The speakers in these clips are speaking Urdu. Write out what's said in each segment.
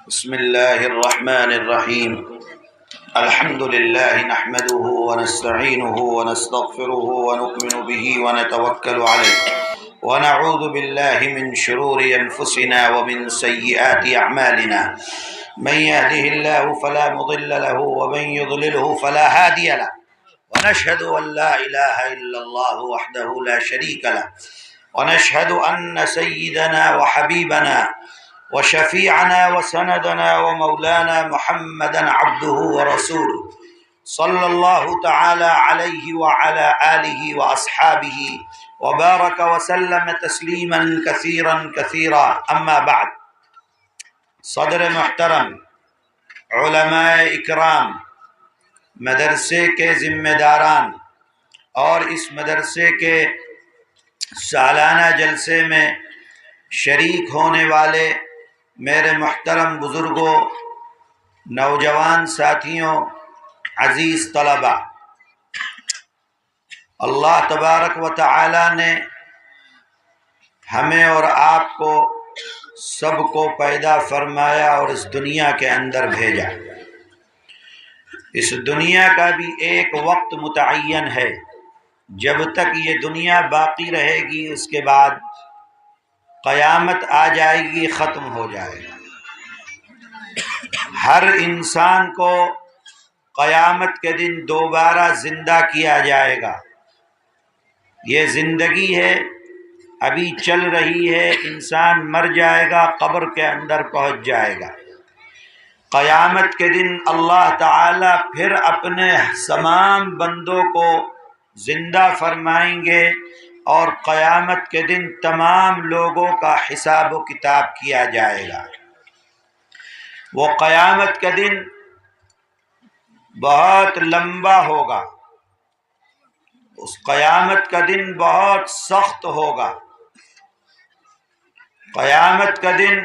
بسم الله الرحمن الرحيم. الحمد لله نحمده ونستعينه ونستغفره ونؤمن به ونتوكل عليه ونعوذ بالله من شرور أنفسنا ومن سيئات أعمالنا. من يهده الله فلا مضل له ومن يضلله فلا هادي له، ونشهد أن لا إله إلا الله وحده لا شريك له، ونشهد أن سيدنا وحبيبنا وشفيعنا وسندنا ومولانا محمدا عبده ورسوله صلى الله تعالى عليه وعلى آله وأصحابه وبارك وسلم تسليما كثيرا كثيرا. أما بعد، صدر محترم، علماء اکرام، مدرسے کے ذمہ داران اور اس مدرسے کے سالانہ جلسے میں شریک ہونے والے میرے محترم بزرگوں، نوجوان ساتھیوں، عزیز طلبہ، اللہ تبارک و تعالی نے ہمیں اور آپ کو سب کو پیدا فرمایا اور اس دنیا کے اندر بھیجا۔ اس دنیا کا بھی ایک وقت متعین ہے، جب تک یہ دنیا باقی رہے گی اس کے بعد قیامت آ جائے گی، ختم ہو جائے گا۔ ہر انسان کو قیامت کے دن دوبارہ زندہ کیا جائے گا۔ یہ زندگی ہے، ابھی چل رہی ہے، انسان مر جائے گا، قبر کے اندر پہنچ جائے گا۔ قیامت کے دن اللہ تعالی پھر اپنے تمام بندوں کو زندہ فرمائیں گے اور قیامت کے دن تمام لوگوں کا حساب و کتاب کیا جائے گا۔ وہ قیامت کا دن بہت لمبا ہوگا، اس قیامت کا دن بہت سخت ہوگا۔ قیامت کا دن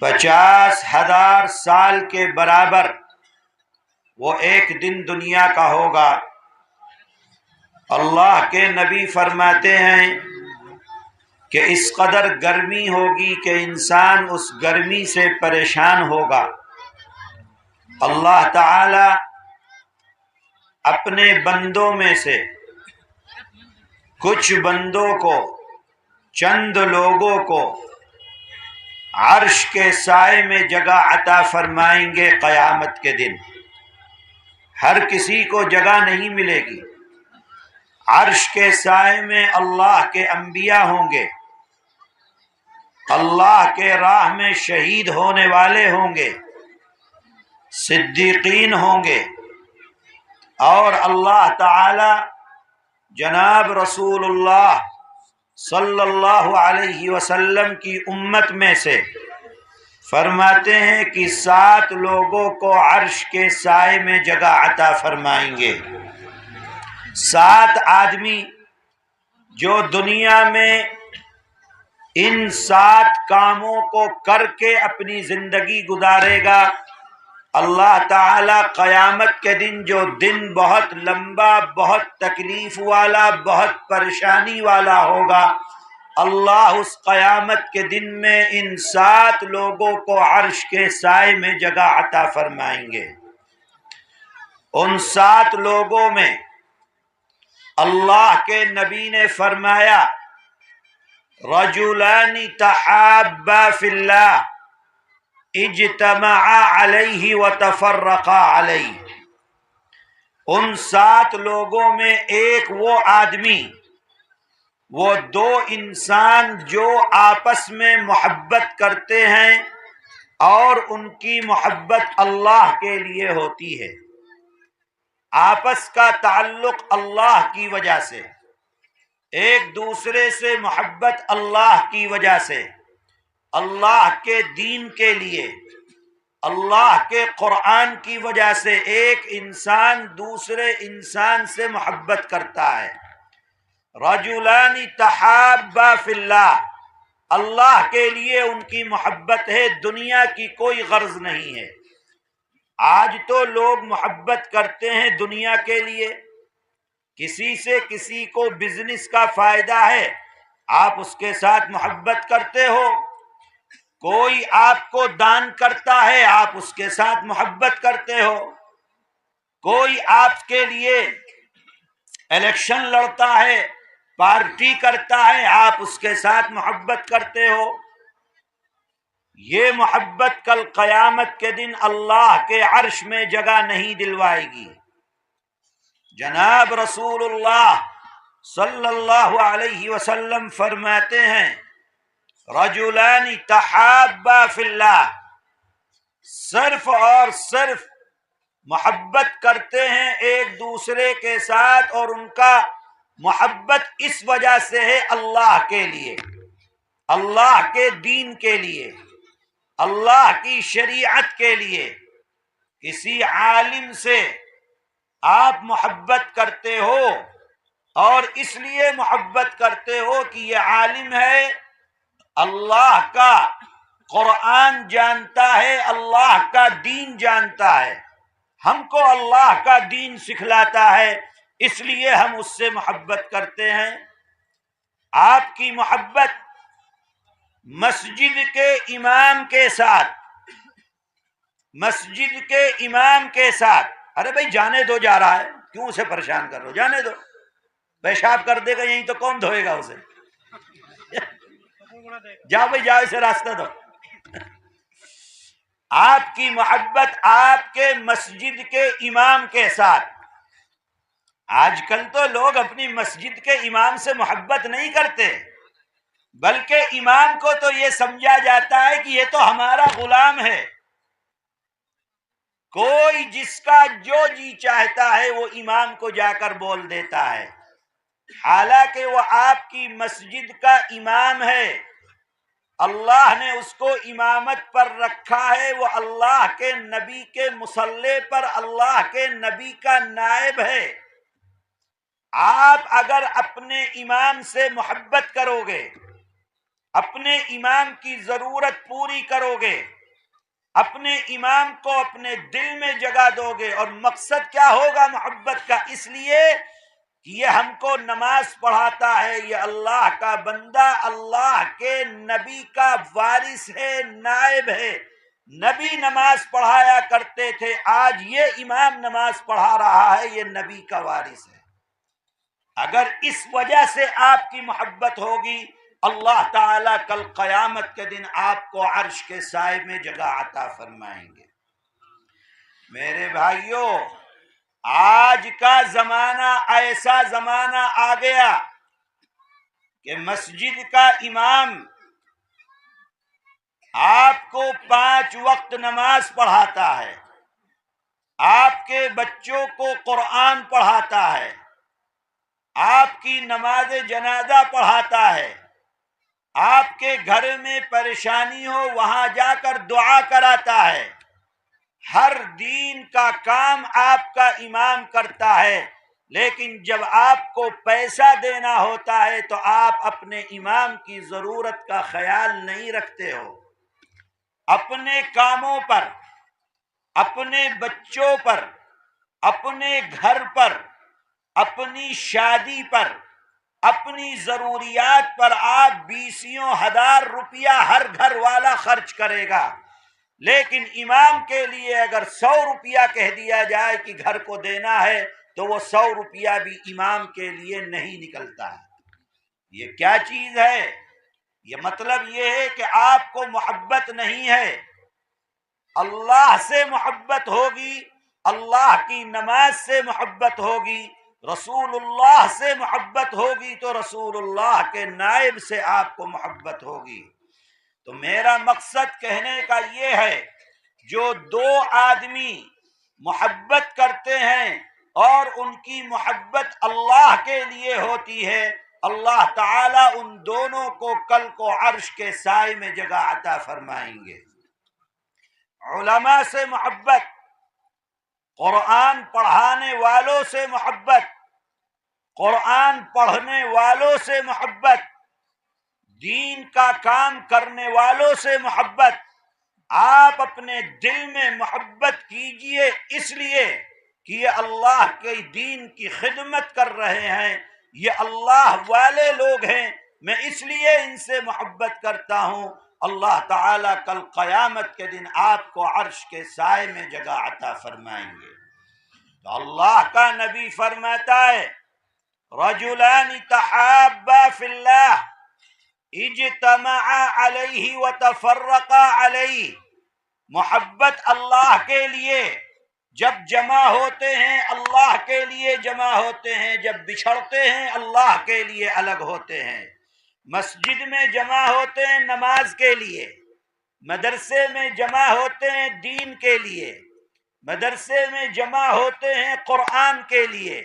50,000 سال کے برابر وہ ایک دن دنیا کا ہوگا۔ اللہ کے نبی فرماتے ہیں کہ اس قدر گرمی ہوگی کہ انسان اس گرمی سے پریشان ہوگا۔ اللہ تعالی اپنے بندوں میں سے کچھ بندوں کو، چند لوگوں کو عرش کے سائے میں جگہ عطا فرمائیں گے قیامت کے دن۔ ہر کسی کو جگہ نہیں ملے گی۔ عرش کے سائے میں اللہ کے انبیاء ہوں گے، اللہ کے راہ میں شہید ہونے والے ہوں گے، صدیقین ہوں گے، اور اللہ تعالی جناب رسول اللہ صلی اللہ علیہ وسلم کی امت میں سے فرماتے ہیں کہ 7 لوگوں کو عرش کے سائے میں جگہ عطا فرمائیں گے۔ 7 آدمی جو دنیا میں ان 7 کاموں کو کر کے اپنی زندگی گزارے گا، اللہ تعالی قیامت کے دن، جو دن بہت لمبا، بہت تکلیف والا، بہت پریشانی والا ہوگا، اللہ اس قیامت کے دن میں ان 7 لوگوں کو عرش کے سائے میں جگہ عطا فرمائیں گے۔ ان 7 لوگوں میں اللہ کے نبی نے فرمایا، رجلان تحابا فی اللہ اجتمعا علیہ وتفرقا علیہ۔ ان 7 لوگوں میں ایک وہ آدمی، وہ 2 انسان جو آپس میں محبت کرتے ہیں اور ان کی محبت اللہ کے لیے ہوتی ہے، آپس کا تعلق اللہ کی وجہ سے، ایک دوسرے سے محبت اللہ کی وجہ سے، اللہ کے دین کے لیے، اللہ کے قرآن کی وجہ سے ایک انسان دوسرے انسان سے محبت کرتا ہے۔ رجلان تحابا فی اللہ، اللہ کے لیے ان کی محبت ہے، دنیا کی کوئی غرض نہیں ہے۔ آج تو لوگ محبت کرتے ہیں دنیا کے لیے، کسی سے کسی کو بزنس کا فائدہ ہے، آپ اس کے ساتھ محبت کرتے ہو، کوئی آپ کو دان کرتا ہے، آپ اس کے ساتھ محبت کرتے ہو. کوئی آپ کے لیے الیکشن لڑتا ہے، پارٹی کرتا ہے، آپ اس کے ساتھ محبت کرتے ہو. یہ محبت کل قیامت کے دن اللہ کے عرش میں جگہ نہیں دلوائے گی. جناب رسول اللہ صلی اللہ علیہ وسلم فرماتے ہیں رجلان تحابا فی اللہ، صرف اور صرف محبت کرتے ہیں ایک دوسرے کے ساتھ، اور ان کا محبت اس وجہ سے ہے اللہ کے لیے، اللہ کے دین کے لیے، اللہ کی شریعت کے لیے. کسی عالم سے آپ محبت کرتے ہو اور اس لیے محبت کرتے ہو کہ یہ عالم ہے، اللہ کا قرآن جانتا ہے، اللہ کا دین جانتا ہے، ہم کو اللہ کا دین سکھلاتا ہے، اس لیے ہم اس سے محبت کرتے ہیں. آپ کی محبت مسجد کے امام کے ساتھ، مسجد کے امام کے ساتھ، ارے بھائی جانے دو، جا رہا ہے، کیوں اسے پریشان کر رہے ہو، جانے دو، پیشاب کر دے گا یہیں تو کون دھوئے گا اسے، جاؤ بھائی جاؤ، اسے راستہ دو. آپ کی محبت آپ کے مسجد کے امام کے ساتھ. آج کل تو لوگ اپنی مسجد کے امام سے محبت نہیں کرتے، بلکہ امام کو تو یہ سمجھا جاتا ہے کہ یہ تو ہمارا غلام ہے. کوئی جس کا جو جی چاہتا ہے وہ امام کو جا کر بول دیتا ہے، حالانکہ وہ آپ کی مسجد کا امام ہے، اللہ نے اس کو امامت پر رکھا ہے، وہ اللہ کے نبی کے مصلی پر اللہ کے نبی کا نائب ہے. آپ اگر اپنے امام سے محبت کرو گے، اپنے امام کی ضرورت پوری کرو گے، اپنے امام کو اپنے دل میں جگہ دو گے، اور مقصد کیا ہوگا محبت کا؟ اس لیے کہ یہ ہم کو نماز پڑھاتا ہے، یہ اللہ کا بندہ اللہ کے نبی کا وارث ہے، نائب ہے. نبی نماز پڑھایا کرتے تھے، آج یہ امام نماز پڑھا رہا ہے، یہ نبی کا وارث ہے. اگر اس وجہ سے آپ کی محبت ہوگی، اللہ تعالیٰ کل قیامت کے دن آپ کو عرش کے سائے میں جگہ عطا فرمائیں گے. میرے بھائیوں، آج کا زمانہ ایسا زمانہ آ گیا کہ مسجد کا امام آپ کو 5 وقت نماز پڑھاتا ہے، آپ کے بچوں کو قرآن پڑھاتا ہے، آپ کی نماز جنازہ پڑھاتا ہے، آپ کے گھر میں پریشانی ہو وہاں جا کر دعا کراتا ہے. ہر دین کا کام آپ کا امام کرتا ہے، لیکن جب آپ کو پیسہ دینا ہوتا ہے تو آپ اپنے امام کی ضرورت کا خیال نہیں رکھتے ہو. اپنے کاموں پر، اپنے بچوں پر، اپنے گھر پر، اپنی شادی پر، اپنی ضروریات پر آپ 20,000 روپیہ ہر گھر والا خرچ کرے گا، لیکن امام کے لیے اگر 100 روپیہ کہہ دیا جائے کہ گھر کو دینا ہے تو وہ 100 روپیہ بھی امام کے لیے نہیں نکلتا ہے. یہ کیا چیز ہے؟ یہ مطلب یہ ہے کہ آپ کو محبت نہیں ہے. اللہ سے محبت ہوگی، اللہ کی نماز سے محبت ہوگی، رسول اللہ سے محبت ہوگی تو رسول اللہ کے نائب سے آپ کو محبت ہوگی. تو میرا مقصد کہنے کا یہ ہے، جو 2 آدمی محبت کرتے ہیں اور ان کی محبت اللہ کے لیے ہوتی ہے، اللہ تعالیٰ ان دونوں کو کل کو عرش کے سائے میں جگہ عطا فرمائیں گے. علماء سے محبت، قرآن پڑھانے والوں سے محبت، قرآن پڑھنے والوں سے محبت، دین کا کام کرنے والوں سے محبت. آپ اپنے دل میں محبت کیجئے، اس لیے کہ یہ اللہ کے دین کی خدمت کر رہے ہیں، یہ اللہ والے لوگ ہیں، میں اس لیے ان سے محبت کرتا ہوں. اللہ تعالیٰ کل قیامت کے دن آپ کو عرش کے سائے میں جگہ عطا فرمائیں گے۔ تو اللہ کا نبی فرماتا ہے رجلان تحابا فی اللہ اجتمعا علیہ وتفرقا علیہ، محبت اللہ کے لیے جب جمع ہوتے ہیں اللہ کے لیے جمع ہوتے ہیں، جب بچھڑتے ہیں اللہ کے لیے الگ ہوتے ہیں۔ مسجد میں جمع ہوتے ہیں نماز کے لیے، مدرسے میں جمع ہوتے ہیں دین کے لیے، مدرسے میں جمع ہوتے ہیں قرآن کے لیے،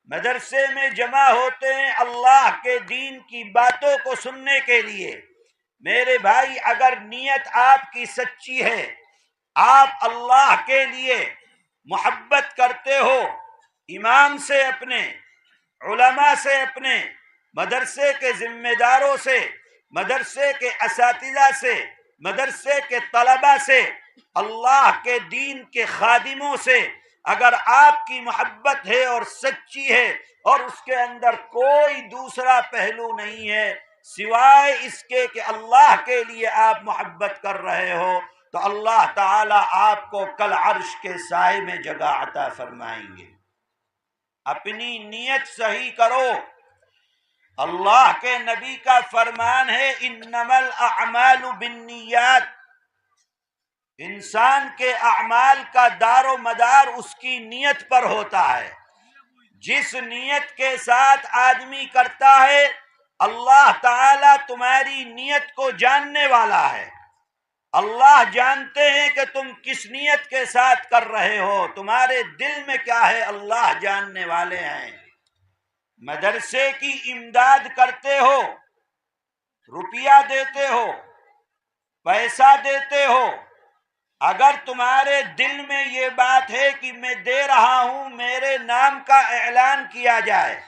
مدرسے میں جمع ہوتے ہیں اللہ کے دین کی باتوں کو سننے کے لیے۔ میرے بھائی، اگر نیت آپ کی سچی ہے، آپ اللہ کے لیے محبت کرتے ہو، امام سے اپنے، علماء سے اپنے، مدرسے کے ذمہ داروں سے، مدرسے کے اساتذہ سے، مدرسے کے طلباء سے، اللہ کے دین کے خادموں سے اگر آپ کی محبت ہے اور سچی ہے اور اس کے اندر کوئی دوسرا پہلو نہیں ہے سوائے اس کے کہ اللہ کے لیے آپ محبت کر رہے ہو، تو اللہ تعالیٰ آپ کو کل عرش کے سائے میں جگہ عطا فرمائیں گے۔ اپنی نیت صحیح کرو۔ اللہ کے نبی کا فرمان ہے انما الاعمال بالنیات، انسان کے اعمال کا دار و مدار اس کی نیت پر ہوتا ہے۔ جس نیت کے ساتھ آدمی کرتا ہے اللہ تعالیٰ تمہاری نیت کو جاننے والا ہے۔ اللہ جانتے ہیں کہ تم کس نیت کے ساتھ کر رہے ہو، تمہارے دل میں کیا ہے اللہ جاننے والے ہیں۔ مدرسے کی امداد کرتے ہو، روپیہ دیتے ہو، پیسہ دیتے ہو، اگر تمہارے دل میں یہ بات ہے کہ میں دے رہا ہوں میرے نام کا اعلان کیا جائے،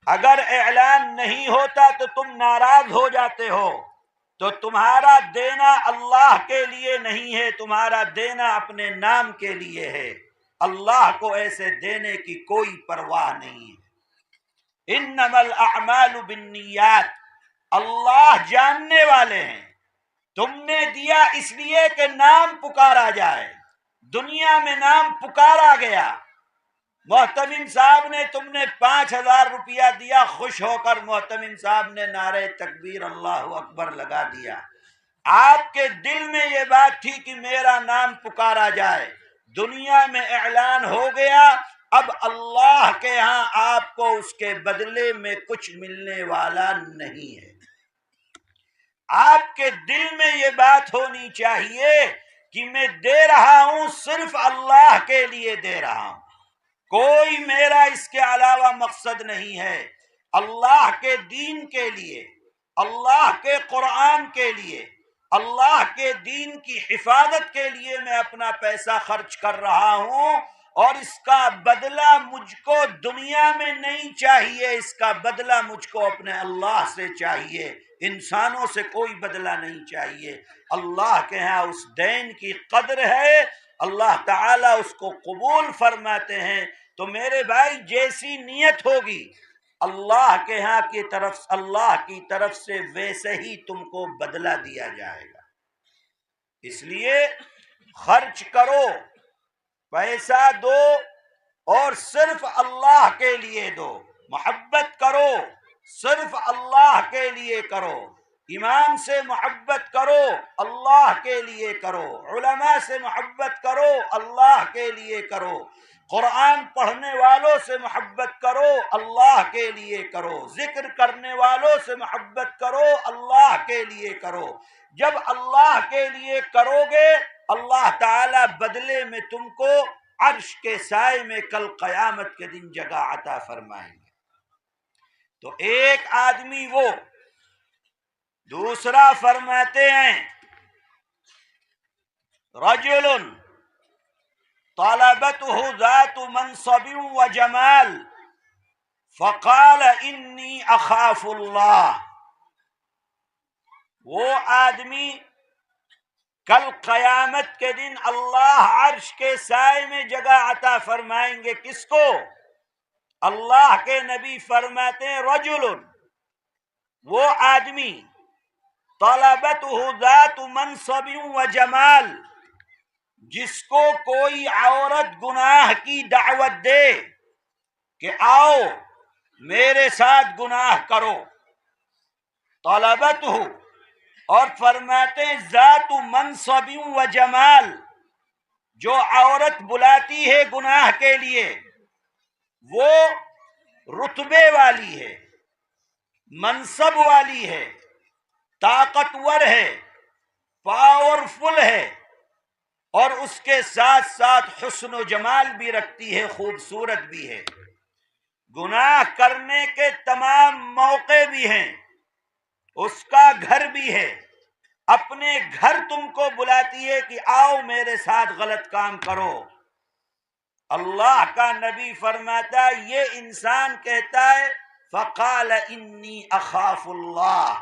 اگر اعلان نہیں ہوتا تو تم ناراض ہو جاتے ہو، تو تمہارا دینا اللہ کے لیے نہیں ہے، تمہارا دینا اپنے نام کے لیے ہے۔ اللہ کو ایسے دینے کی کوئی پرواہ نہیں ہے۔ انما الاعمال بالنیات، اللہ جاننے والے ہیں۔ تم نے دیا اس لیے کہ نام پکارا جائے، دنیا میں نام پکارا گیا۔ محتمم صاحب نے، تم نے 5,000 روپیہ دیا، خوش ہو کر محتمم صاحب نے نعرہ تکبیر اللہ اکبر لگا دیا۔ آپ کے دل میں یہ بات تھی کہ میرا نام پکارا جائے، دنیا میں اعلان ہو گیا، اب اللہ کے ہاں آپ کو اس کے بدلے میں کچھ ملنے والا نہیں ہے۔ آپ کے دل میں یہ بات ہونی چاہیے کہ میں دے رہا ہوں صرف اللہ کے لیے دے رہا ہوں، کوئی میرا اس کے علاوہ مقصد نہیں ہے۔ اللہ کے دین کے لیے، اللہ کے قرآن کے لیے، اللہ کے دین کی حفاظت کے لیے میں اپنا پیسہ خرچ کر رہا ہوں، اور اس کا بدلہ مجھ کو دنیا میں نہیں چاہیے، اس کا بدلہ مجھ کو اپنے اللہ سے چاہیے، انسانوں سے کوئی بدلہ نہیں چاہیے۔ اللہ کے ہاں اس دین کی قدر ہے، اللہ تعالیٰ اس کو قبول فرماتے ہیں۔ تو میرے بھائی، جیسی نیت ہوگی اللہ کے ہاں کی طرف، اللہ کی طرف سے ویسے ہی تم کو بدلہ دیا جائے گا۔ اس لیے خرچ کرو، پیسہ دو، اور صرف اللہ کے لیے دو۔ محبت کرو، صرف اللہ کے لیے کرو۔ امام سے محبت کرو، اللہ کے لیے کرو۔ علماء سے محبت کرو، اللہ کے لیے کرو۔ قرآن پڑھنے والوں سے محبت کرو، اللہ کے لیے کرو۔ ذکر کرنے والوں سے محبت کرو، اللہ کے لیے کرو۔ جب اللہ کے لیے کرو گے اللہ تعالیٰ بدلے میں تم کو عرش کے سائے میں کل قیامت کے دن جگہ عطا فرمائیں گے۔ تو ایک آدمی وہ، دوسرا فرماتے ہیں رجل طلبته ذات منصب وجمال فقال انی اخاف اللہ۔ وہ آدمی کل قیامت کے دن اللہ عرش کے سائے میں جگہ عطا فرمائیں گے۔ کس کو؟ اللہ کے نبی فرماتے ہیں رجل، وہ آدمی طلبته ذات منصب و جمال، جس کو کوئی عورت گناہ کی دعوت دے کہ آؤ میرے ساتھ گناہ کرو، طلبته، اور فرماتے ہیں ذات منصب و جمال، جو عورت بلاتی ہے گناہ کے لیے وہ رتبے والی ہے، منصب والی ہے، طاقتور ہے، پاورفل ہے، اور اس کے ساتھ ساتھ حسن و جمال بھی رکھتی ہے، خوبصورت بھی ہے، گناہ کرنے کے تمام موقع بھی ہیں، اس کا گھر بھی ہے، اپنے گھر تم کو بلاتی ہے کہ آؤ میرے ساتھ غلط کام کرو۔ اللہ کا نبی فرماتا ہے یہ انسان کہتا ہے فقال انی اخاف اللہ،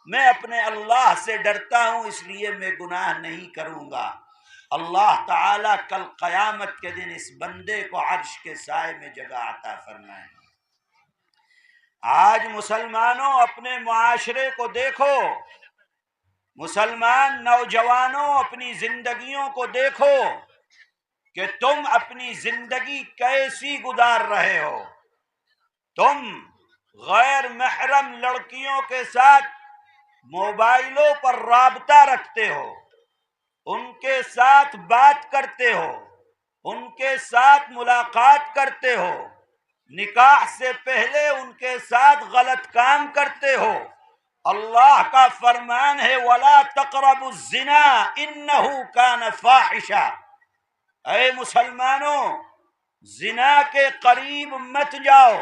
میں اپنے اللہ سے ڈرتا ہوں اس لیے میں گناہ نہیں کروں گا۔ اللہ تعالیٰ کل قیامت کے دن اس بندے کو عرش کے سائے میں جگہ عطا فرمائیں گے۔ آج مسلمانوں اپنے معاشرے کو دیکھو، مسلمان نوجوانوں اپنی زندگیوں کو دیکھو کہ تم اپنی زندگی کیسی گزار رہے ہو۔ تم غیر محرم لڑکیوں کے ساتھ موبائلوں پر رابطہ رکھتے ہو، ان کے ساتھ بات کرتے ہو، ان کے ساتھ ملاقات کرتے ہو، نکاح سے پہلے ان کے ساتھ غلط کام کرتے ہو۔ اللہ کا فرمان ہے وَلَا تَقْرَبُوا الزِّنَا إِنَّهُ كَانَ فَاحِشًا، اے مسلمانوں زنا کے قریب مت جاؤ،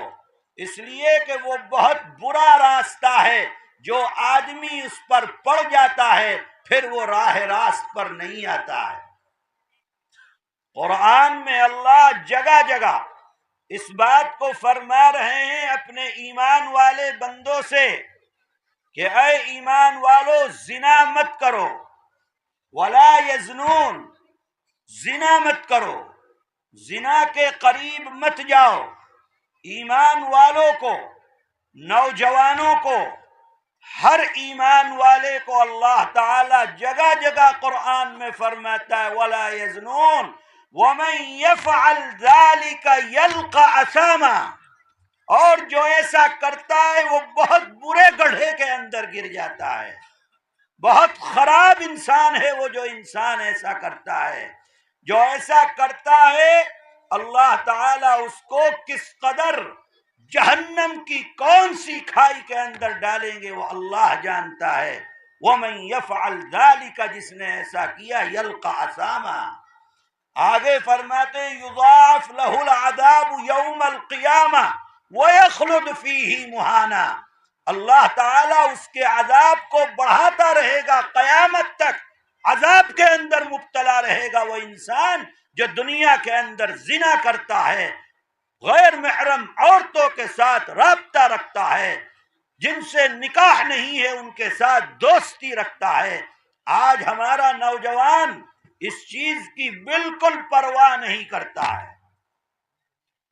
اس لیے کہ وہ بہت برا راستہ ہے، جو آدمی اس پر پڑ جاتا ہے پھر وہ راہ راست پر نہیں آتا ہے۔ قرآن میں اللہ جگہ جگہ اس بات کو فرما رہے ہیں اپنے ایمان والے بندوں سے کہ اے ایمان والو زنا مت کرو، ولا یزنون، زنا مت کرو، زنا کے قریب مت جاؤ۔ ایمان والوں کو، نوجوانوں کو، ہر ایمان والے کو اللہ تعالی جگہ جگہ قرآن میں فرماتا ہے ولا یزنون ومن یفعل ذلک یلقى اثاما، اور جو ایسا کرتا ہے وہ بہت برے گڑھے کے اندر گر جاتا ہے، بہت خراب انسان ہے وہ جو انسان ایسا کرتا ہے۔ جو ایسا کرتا ہے اللہ تعالیٰ اس کو کس قدر جہنم کی کون سی کھائی کے اندر ڈالیں گے وہ اللہ جانتا ہے۔ وَمَن يَفْعَلْ ذَلِكَ، جس نے ایسا کیا يَلْقَ عَثَامًا، آگے فرماتے يُضَاعَفْ لَهُ الْعَذَابُ يَوْمَ الْقِيَامَةِ وَيَخْلُدْ فِيهِ مُهَانًا، اللہ تعالیٰ اس کے عذاب کو بڑھاتا رہے گا، قیامت تک عذاب کے اندر مبتلا رہے گا وہ انسان جو دنیا کے اندر زنا کرتا ہے، غیر محرم عورتوں کے ساتھ رابطہ رکھتا ہے، جن سے نکاح نہیں ہے ان کے ساتھ دوستی رکھتا ہے۔ آج ہمارا نوجوان اس چیز کی بالکل پرواہ نہیں کرتا ہے،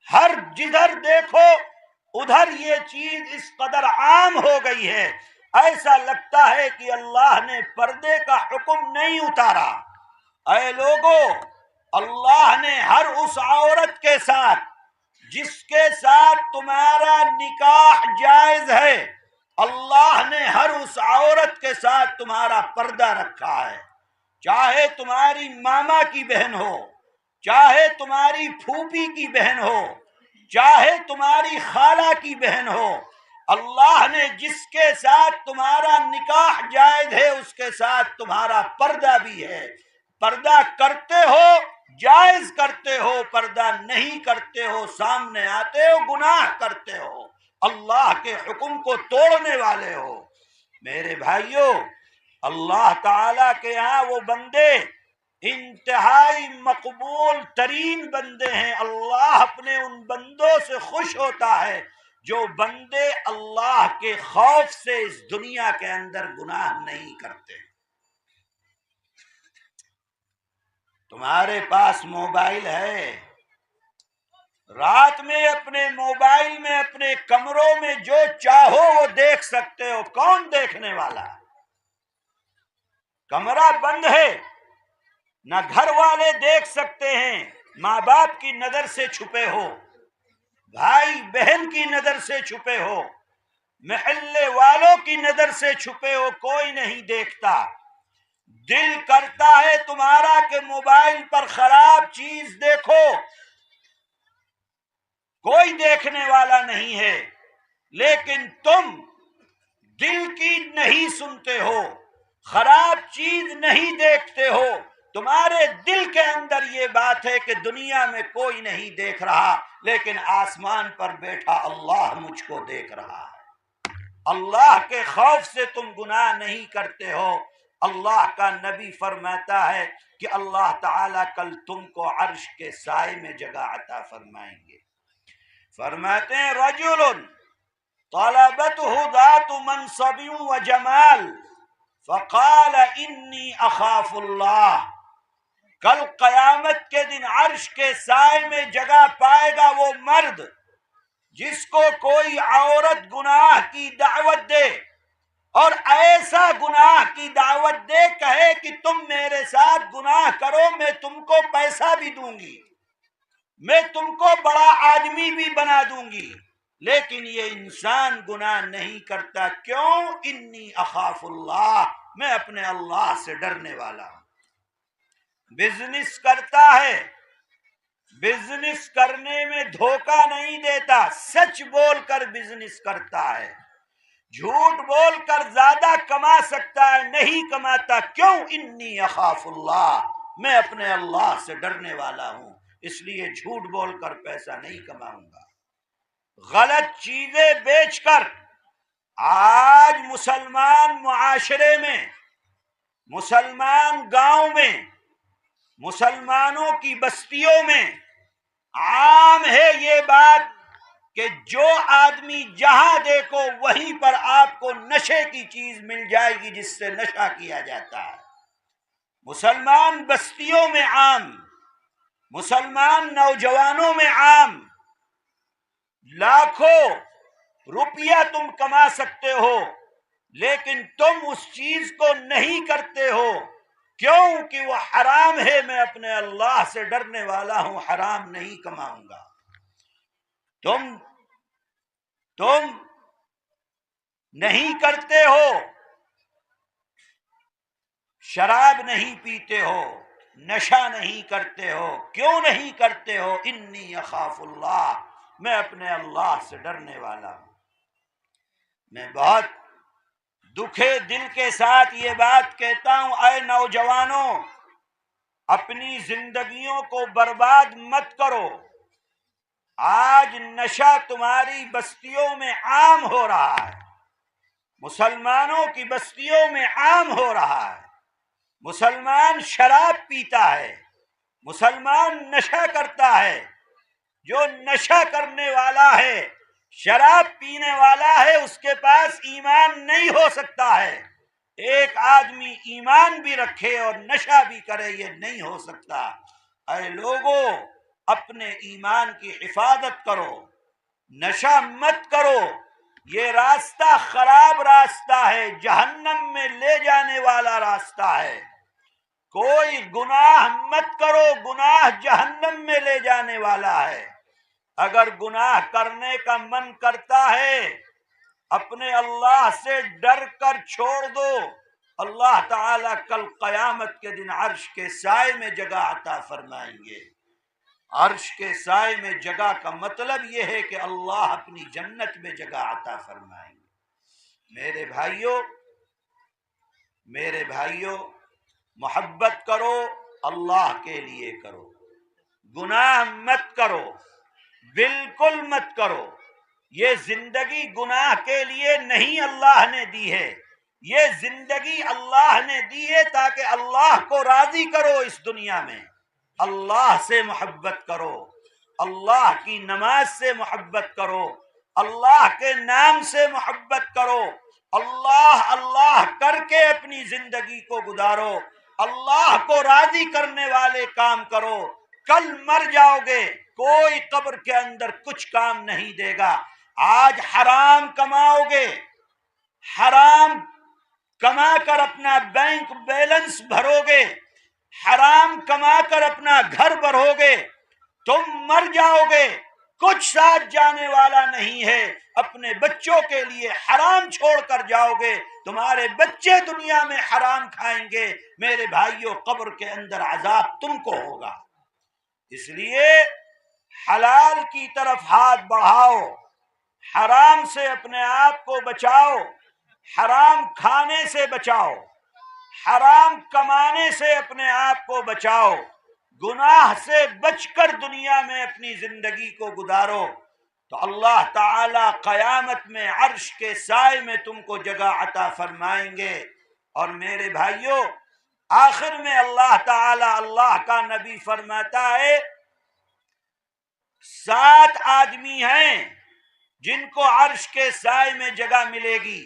ہر جدھر دیکھو ادھر یہ چیز اس قدر عام ہو گئی ہے، ایسا لگتا ہے کہ اللہ نے پردے کا حکم نہیں اتارا۔ اے لوگو، اللہ نے ہر اس عورت کے ساتھ جس کے ساتھ تمہارا نکاح جائز ہے، اللہ نے ہر اس عورت کے ساتھ تمہارا پردہ رکھا ہے، چاہے تمہاری ماما کی بہن ہو، چاہے تمہاری پھوپھی کی بہن ہو، چاہے تمہاری خالہ کی بہن ہو، اللہ نے جس کے ساتھ تمہارا نکاح جائز ہے اس کے ساتھ تمہارا پردہ بھی ہے۔ پردہ کرتے ہو جائز کرتے ہو، پردہ نہیں کرتے ہو سامنے آتے ہو گناہ کرتے ہو، اللہ کے حکم کو توڑنے والے ہو۔ میرے بھائیوں، اللہ تعالیٰ کے ہاں وہ بندے انتہائی مقبول ترین بندے ہیں، اللہ اپنے ان بندوں سے خوش ہوتا ہے جو بندے اللہ کے خوف سے اس دنیا کے اندر گناہ نہیں کرتے۔ تمہارے پاس موبائل ہے، رات میں اپنے موبائل میں اپنے کمروں میں جو چاہو وہ دیکھ سکتے ہو، کون دیکھنے والا؟ کمرہ بند ہے، نہ گھر والے دیکھ سکتے ہیں، ماں باپ کی نظر سے چھپے ہو، بھائی بہن کی نظر سے چھپے ہو، محلے والوں کی نظر سے چھپے ہو، کوئی نہیں دیکھتا، دل کرتا ہے تمہارا کہ موبائل پر خراب چیز دیکھو، کوئی دیکھنے والا نہیں ہے، لیکن تم دل کی نہیں سنتے ہو، خراب چیز نہیں دیکھتے ہو، تمہارے دل کے اندر یہ بات ہے کہ دنیا میں کوئی نہیں دیکھ رہا، لیکن آسمان پر بیٹھا اللہ مجھ کو دیکھ رہا ہے۔ اللہ کے خوف سے تم گناہ نہیں کرتے ہو۔ اللہ کا نبی فرماتا ہے کہ اللہ تعالیٰ کل تم کو عرش کے سائے میں جگہ عطا فرمائیں گے۔ فرماتے ہیں رجل طلبته ذات منصب و جمال فقال انی اخاف اللہ، کل قیامت کے دن عرش کے سائے میں جگہ پائے گا وہ مرد جس کو کوئی عورت گناہ کی دعوت دے، اور ایسا گناہ کی دعوت دے، کہے کہ تم میرے ساتھ گناہ کرو، میں تم کو پیسہ بھی دوں گی، میں تم کو بڑا آدمی بھی بنا دوں گی، لیکن یہ انسان گناہ نہیں کرتا، کیوں؟ انی اخاف اللہ، میں اپنے اللہ سے ڈرنے والا ہوں۔ بزنس کرتا ہے، بزنس کرنے میں دھوکہ نہیں دیتا، سچ بول کر بزنس کرتا ہے، جھوٹ بول کر زیادہ کما سکتا ہے، نہیں کماتا، کیوں؟ انی اخاف اللہ، میں اپنے اللہ سے ڈرنے والا ہوں، اس لیے جھوٹ بول کر پیسہ نہیں کماؤں گا۔ غلط چیزیں بیچ کر آج مسلمان معاشرے میں، مسلمان گاؤں میں، مسلمانوں کی بستیوں میں عام ہے یہ بات کہ جو آدمی جہاں دیکھو وہیں پر آپ کو نشے کی چیز مل جائے گی جس سے نشہ کیا جاتا ہے۔ مسلمان بستیوں میں عام، مسلمان نوجوانوں میں عام، لاکھوں روپیہ تم کما سکتے ہو، لیکن تم اس چیز کو نہیں کرتے ہو، کیوں کہ وہ حرام ہے، میں اپنے اللہ سے ڈرنے والا ہوں، حرام نہیں کماؤں گا۔ تم نہیں کرتے ہو، شراب نہیں پیتے ہو، نشہ نہیں کرتے ہو، کیوں نہیں کرتے ہو؟ انی اخاف اللہ، میں اپنے اللہ سے ڈرنے والا ہوں۔ میں بہت دکھے دل کے ساتھ یہ بات کہتا ہوں، اے نوجوانوں، اپنی زندگیوں کو برباد مت کرو۔ آج نشہ تمہاری بستیوں میں عام ہو رہا ہے، مسلمانوں کی بستیوں میں عام ہو رہا ہے، مسلمان شراب پیتا ہے، مسلمان نشہ کرتا ہے۔ جو نشہ کرنے والا ہے، شراب پینے والا ہے، اس کے پاس ایمان نہیں ہو سکتا ہے۔ ایک آدمی ایمان بھی رکھے اور نشہ بھی کرے، یہ نہیں ہو سکتا۔ اے لوگو، اپنے ایمان کی حفاظت کرو، نشہ مت کرو، یہ راستہ خراب راستہ ہے، جہنم میں لے جانے والا راستہ ہے۔ کوئی گناہ مت کرو، گناہ جہنم میں لے جانے والا ہے۔ اگر گناہ کرنے کا من کرتا ہے، اپنے اللہ سے ڈر کر چھوڑ دو، اللہ تعالیٰ کل قیامت کے دن عرش کے سائے میں جگہ عطا فرمائیں گے۔ عرش کے سائے میں جگہ کا مطلب یہ ہے کہ اللہ اپنی جنت میں جگہ عطا فرمائیں گے۔ میرے بھائیوں، محبت کرو، اللہ کے لیے کرو، گناہ مت کرو، بالکل مت کرو۔ یہ زندگی گناہ کے لیے نہیں اللہ نے دی ہے، یہ زندگی اللہ نے دی ہے تاکہ اللہ کو راضی کرو اس دنیا میں، اللہ سے محبت کرو، اللہ کی نماز سے محبت کرو، اللہ کے نام سے محبت کرو، اللہ اللہ کر کے اپنی زندگی کو گزارو، اللہ کو راضی کرنے والے کام کرو۔ کل مر جاؤ گے، کوئی قبر کے اندر کچھ کام نہیں دے گا۔ آج حرام کماؤ گے، حرام کما کر اپنا بینک بیلنس بھرو گے، حرام کما کر اپنا گھر بھرو گے، تم مر جاؤ گے، کچھ ساتھ جانے والا نہیں ہے، اپنے بچوں کے لیے حرام چھوڑ کر جاؤ گے، تمہارے بچے دنیا میں حرام کھائیں گے، میرے بھائیوں قبر کے اندر عذاب تم کو ہوگا۔ اس لیے حلال کی طرف ہاتھ بڑھاؤ، حرام سے اپنے آپ کو بچاؤ، حرام کھانے سے بچاؤ، حرام کمانے سے اپنے آپ کو بچاؤ، گناہ سے بچ کر دنیا میں اپنی زندگی کو گزارو، تو اللہ تعالی قیامت میں عرش کے سائے میں تم کو جگہ عطا فرمائیں گے۔ اور میرے بھائیوں، آخر میں اللہ تعالی، اللہ کا نبی فرماتا ہے 7 آدمی ہیں جن کو عرش کے سائے میں جگہ ملے گی،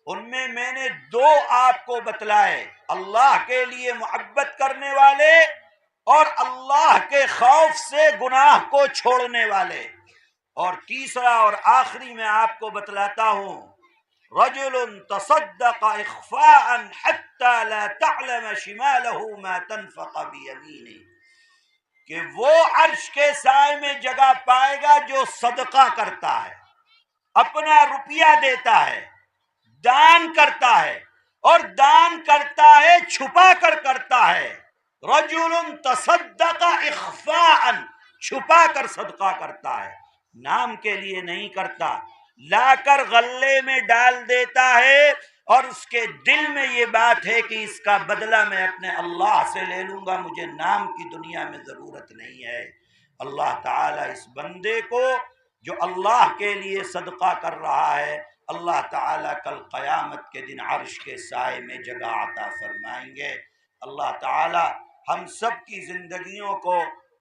ان میں نے 2 آپ کو بتلائے، اللہ کے لیے محبت کرنے والے اور اللہ کے خوف سے گناہ کو چھوڑنے والے، اور تیسرا اور آخری میں آپ کو بتلاتا ہوں، رجل تصدق اخفاء حتى لا تعلم شماله ما تنفق بيمينه، کہ وہ عرش کے سائے میں جگہ پائے گا جو صدقہ کرتا ہے، اپنا روپیہ دیتا ہے، دان کرتا ہے، اور دان کرتا ہے چھپا کر کرتا ہے، رجل تصدق اخفاء، چھپا کر صدقہ کرتا ہے، نام کے لیے نہیں کرتا، لا کر غلے میں ڈال دیتا ہے، اور اس کے دل میں یہ بات ہے کہ اس کا بدلہ میں اپنے اللہ سے لے لوں گا، مجھے نام کی دنیا میں ضرورت نہیں ہے۔ اللہ تعالیٰ اس بندے کو جو اللہ کے لیے صدقہ کر رہا ہے، اللہ تعالیٰ کل قیامت کے دن عرش کے سائے میں جگہ عطا فرمائیں گے۔ اللہ تعالیٰ ہم سب کی زندگیوں کو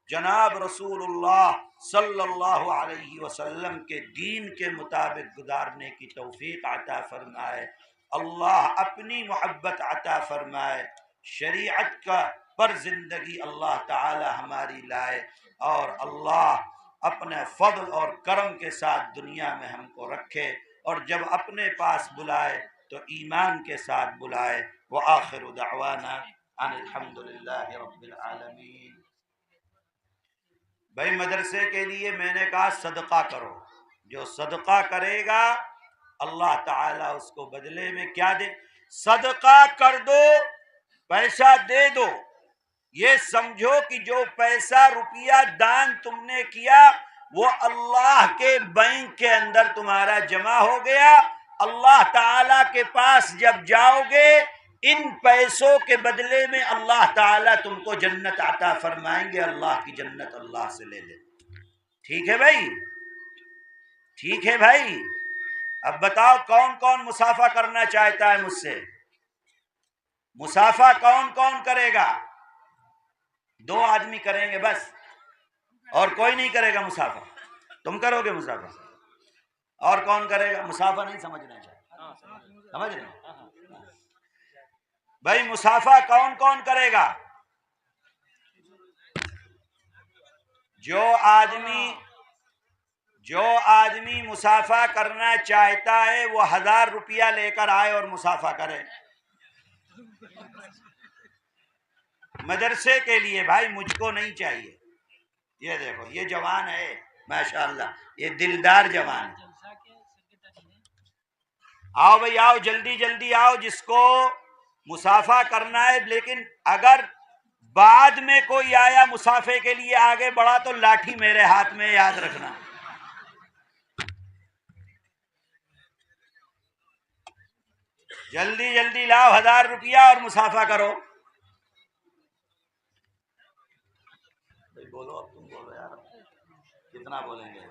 جناب رسول اللہ صلی اللہ علیہ وسلم کے دین کے مطابق گزارنے کی توفیق عطا فرمائے، اللہ اپنی محبت عطا فرمائے، شریعت کا پر زندگی اللہ تعالی ہماری لائے، اور اللہ اپنے فضل اور کرم کے ساتھ دنیا میں ہم کو رکھے، اور جب اپنے پاس بلائے تو ایمان کے ساتھ بلائے۔ وآخر دعوانا ان الحمدللہ رب العالمین۔ بھائی مدرسے کے لیے میں نے کہا صدقہ کرو، جو صدقہ کرے گا اللہ تعالیٰ اس کو بدلے میں کیا دے؟ صدقہ کر دو، پیسہ دے دو، یہ سمجھو کہ جو پیسہ روپیہ دان تم نے کیا وہ اللہ کے بینک کے اندر تمہارا جمع ہو گیا، اللہ تعالیٰ کے پاس جب جاؤ گے ان پیسوں کے بدلے میں اللہ تعالیٰ تم کو جنت عطا فرمائیں گے، اللہ کی جنت اللہ سے لے لے۔ ٹھیک ہے بھائی؟ ٹھیک ہے بھائی؟ اب بتاؤ کون کون مسافہ کرنا چاہتا ہے مجھ سے؟ مسافہ کون کون کرے گا؟ 2 آدمی کریں گے بس، اور کوئی نہیں کرے گا مسافہ۔ تم کرو گے مسافہ؟ اور کون کرے گا مسافہ؟ نہیں سمجھنا چاہیے، سمجھ رہے ہیں بھائی؟ مسافہ کون کون کرے گا؟ جو آدمی مسافہ کرنا چاہتا ہے وہ 1000 روپیہ لے کر آئے اور مسافہ کرے مدرسے کے لیے۔ بھائی مجھ کو نہیں چاہیے، یہ دیکھو یہ جوان ہے ماشاءاللہ، یہ دلدار جوان ہے۔ آؤ بھائی آؤ، جلدی جلدی آؤ، جس کو مسافہ کرنا ہے۔ لیکن اگر بعد میں کوئی آیا مسافے کے لیے آگے بڑھا تو لاٹھی میرے ہاتھ میں، یاد رکھنا۔ جلدی جلدی لاؤ 1000 روپیہ اور مسافہ کرو۔ بولو اب، تم بولو یار، کتنا بولیں گے؟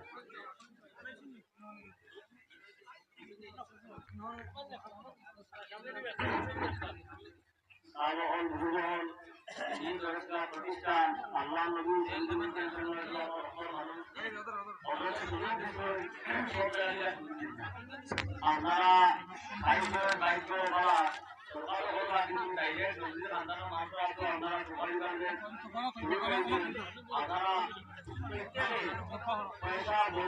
پیسہ